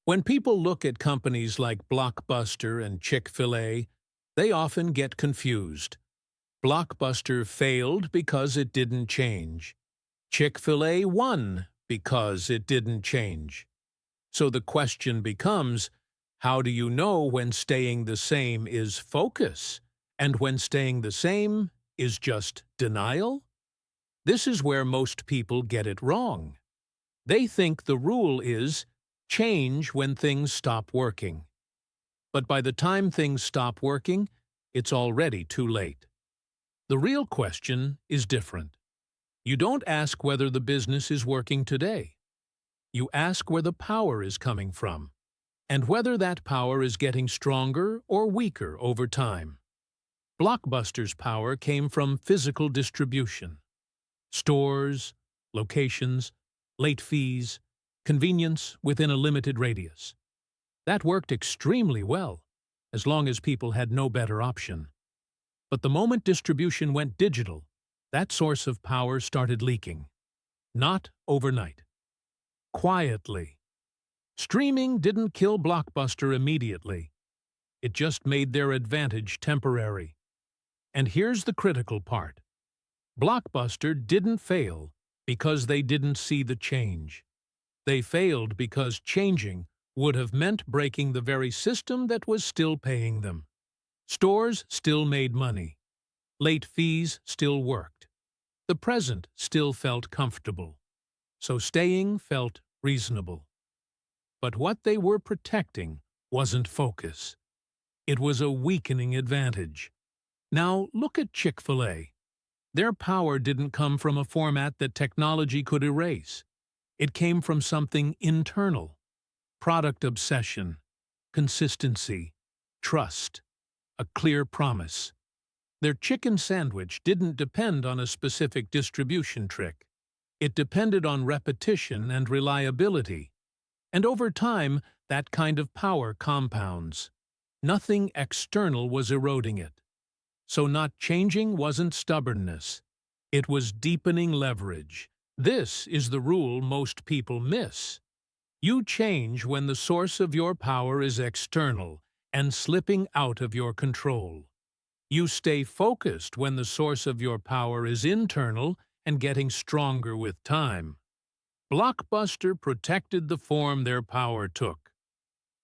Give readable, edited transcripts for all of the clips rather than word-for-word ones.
When people look at companies like Blockbuster and Chick-fil-A, they often get confused. Blockbuster failed because it didn't change. Chick-fil-A won because it didn't change. So the question becomes, how do you know when staying the same is focus, and when staying the same is just denial? This is where most people get it wrong. They think the rule is change when things stop working. But by the time things stop working, it's already too late. The real question is different. You don't ask whether the business is working today. You ask where the power is coming from, and whether that power is getting stronger or weaker over time. Blockbuster's power came from physical distribution. Stores, locations, late fees, convenience within a limited radius. That worked extremely well, as long as people had no better option. But the moment distribution went digital, that source of power started leaking. Not overnight. Quietly. Streaming didn't kill Blockbuster immediately. It just made their advantage temporary. And here's the critical part. Blockbuster didn't fail because they didn't see the change. They failed because changing would have meant breaking the very system that was still paying them. Stores still made money. Late fees still worked. The present still felt comfortable. So staying felt reasonable. But what they were protecting wasn't focus. It was a weakening advantage. Now look at Chick-fil-A. Their power didn't come from a format that technology could erase. It came from something internal. Product obsession, consistency, trust, a clear promise. Their chicken sandwich didn't depend on a specific distribution trick. It depended on repetition and reliability. And over time, that kind of power compounds. Nothing external was eroding it. So not changing wasn't stubbornness. It was deepening leverage. This is the rule most people miss. You change when the source of your power is external and slipping out of your control. You stay focused when the source of your power is internal and getting stronger with time. Blockbuster protected the form their power took.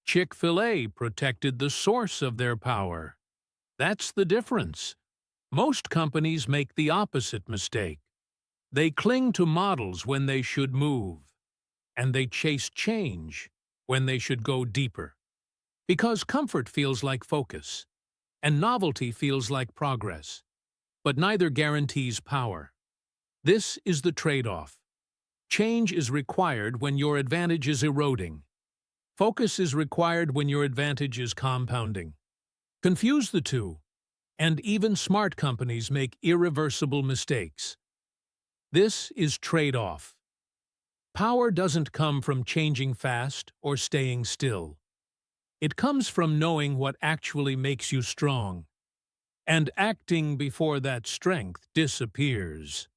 Chick-fil-A protected the source of their power. That's the difference. Most companies make the opposite mistake. They cling to models when they should move, and they chase change when they should go deeper. Because comfort feels like focus, and novelty feels like progress. But neither guarantees power. This is the trade-off. Change is required when your advantage is eroding. Focus is required when your advantage is compounding. Confuse the two, and even smart companies make irreversible mistakes. This is trade-off. Power doesn't come from changing fast or staying still. It comes from knowing what actually makes you strong, and acting before that strength disappears.